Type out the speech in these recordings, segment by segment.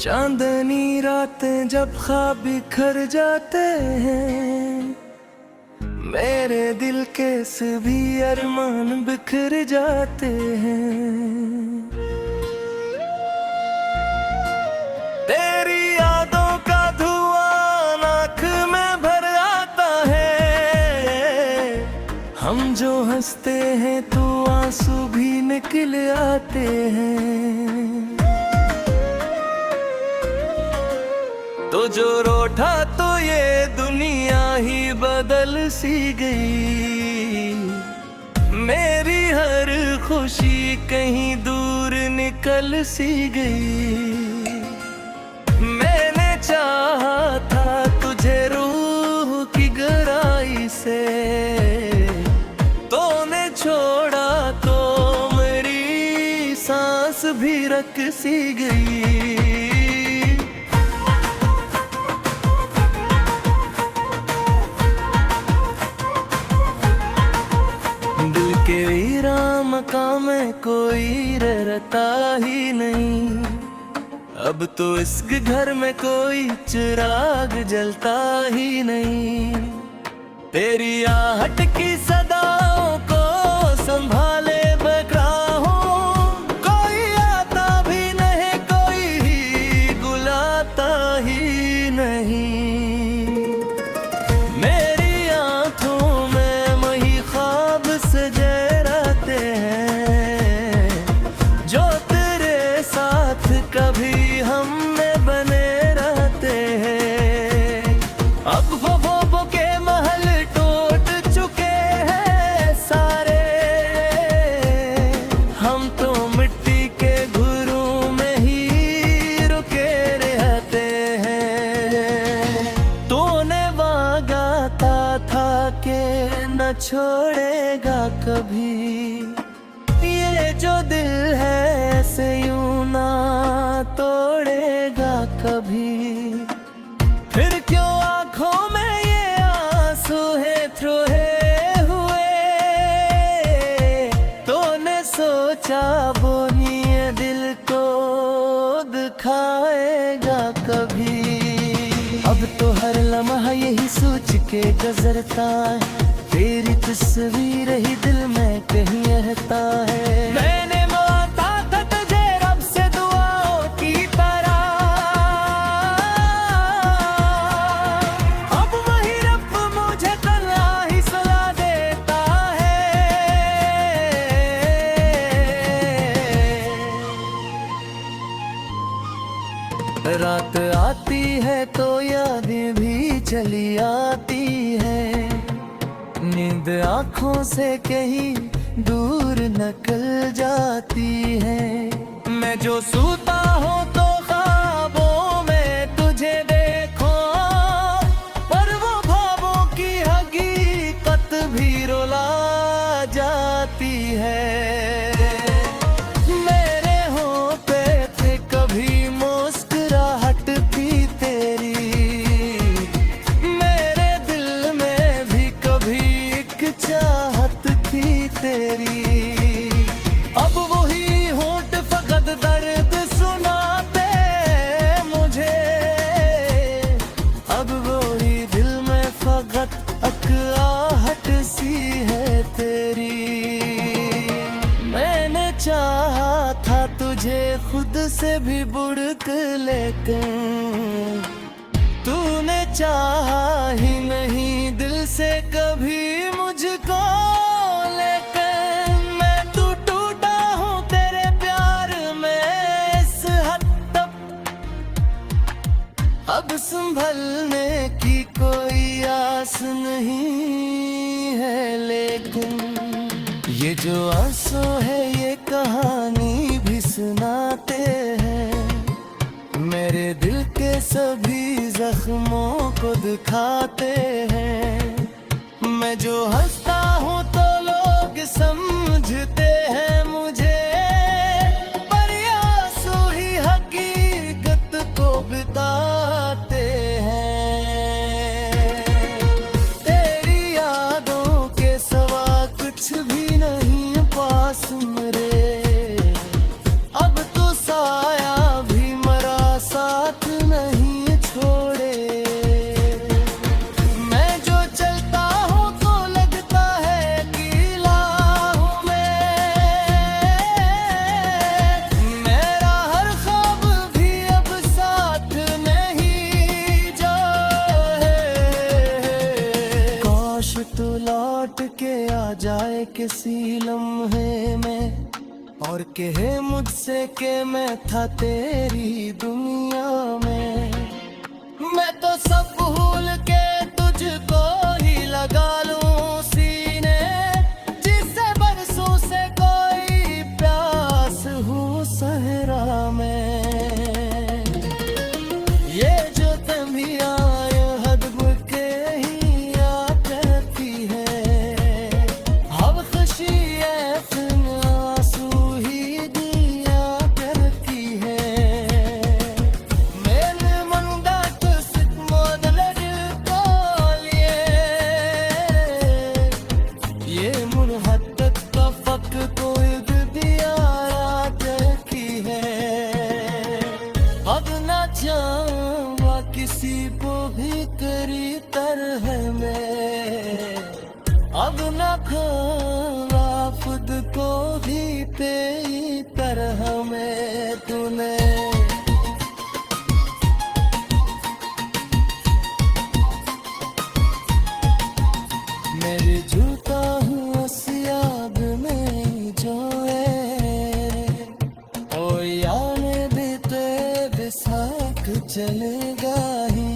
चांदनी रातें जब ख्वाब बिखर जाते हैं, मेरे दिल के सभी अरमान बिखर जाते हैं। तेरी यादों का धुआं आँख में भर आता है, हम जो हंसते हैं तो आंसू भी निकल आते हैं। तो जो रोठा तो ये दुनिया ही बदल सी गई, मेरी हर खुशी कहीं दूर निकल सी गई। मैंने चाहा था तुझे रूह की गहराई से, तूने छोड़ा तो मेरी सांस भी रक सी गई। के वीरान मकान में कोई रहता ही नहीं, अब तो इस घर में कोई चिराग जलता ही नहीं। तेरी आहट की सदाओं को संभाले बगराहों, कोई आता भी नहीं, कोई बुलाता ही नहीं। मेरी आंखों में वही ख्वाब सजे रहते हैं, जो तेरे साथ कभी हम में बने रहते हैं। अब वो के महल टूट चुके हैं सारे, हम तो मिट्टी के घरों में ही रुके रहते हैं। तूने वादा था कि न छोड़ेगा कभी, ये जो दिल है ऐसे यूं ना तोड़ेगा कभी। फिर क्यों आंखों में ये आंसू है थ्रोहे हुए, तूने सोचा बोनिए दिल को दिखाएगा कभी। अब तो हर लम्हा यही सोच के गुजरता है, तेरी तस्वीर ही दिल में कहीं रहता है। मैंने मांगा था तुझे रब से दुआओं की तरह, अब वही रब मुझे तन्हा ही सुला देता है। रात आती है तो यादें भी चली आती है, नींद आँखों से कहीं दूर निकल जाती है। मैं जो सोता हूँ तो ख्वाबों में तुझे देखो, पर वो ख्वाबों की हकीकत भी रुला जाती है। मेरे होंठे पे कभी मुस्कुराहट थी तेरी, मेरे दिल में भी कभी चाहत थी तेरी। अब वही होंठ फकत दर्द सुनाते मुझे, अब वही दिल में फकत अकराहट सी है तेरी। मैंने चाहा था तुझे खुद से भी बुड़क लेकिन तूने चाहा ही नहीं दिल से कभी मुझको। लेकिन मैं टूटा हूँ तेरे प्यार में इस हद तक, अब संभलने की कोई आस नहीं है। लेकिन ये जो आंसू है ये कहानी भी सुनाते हैं, मेरे दिल के सभी जख्मों को दिखाते हैं। मैं जो हंसता हूँ तो लोग समझते हैं मुझे, पर ये आंसू ही हकीकत को बताते हैं। तेरी यादों के सवा कुछ भी नहीं पास मेरे, अब तो साया भी मरा सा तू लौट के आ जाए किसी लम्हे में और कहे मुझसे कि मैं था तेरी दुनिया में। मैं तो सब भूल के तुझको ही लगा लूं सीने, जिससे बरसों से कोई प्यास हूँ सहरा में। ये जो तन्हाई हद के ही आ करती है, अब खुशी ऐसन आंसू ही दिया करती है। मेरे मन दा किस्त मोदल को लिए, ये मुनहत्तक का फक कोई दिया करती है। अब ना चाहूँगा किसी को भी तेरी तरह में, अब ना खाऊंगा खुद को भी तेरी तरह में। तूने मेरे झूठा हूँ सियाग में जो है, ओ याने भी ते बिसाख चलेगा ही।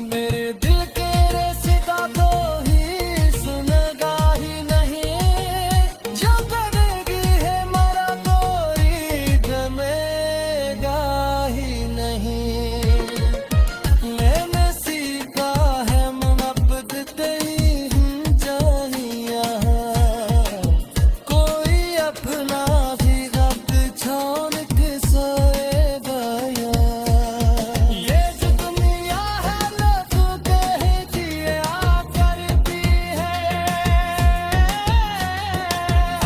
मेरे दिल के रेसिदा को ही सुनेगा ही नहीं, जो करेगी है मरा कोई जमेगा ही नहीं। मैंने सीखा है मोहब्बत तेरी जाहिया, कोई अपना भी गम छोड़ के सोएगा यार। ये जो दुनिया है लोगों कहती है आ करती है,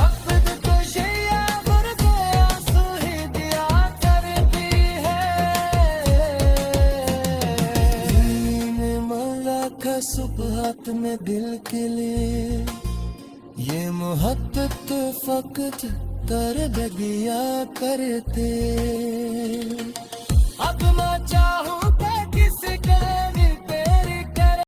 अब तो शैया भर के आंसू ही दिया करती है। नीन मला का सुबह में दिल के लिए, ये मोहब्बत फकत कर दिया करते। अब मैं चाह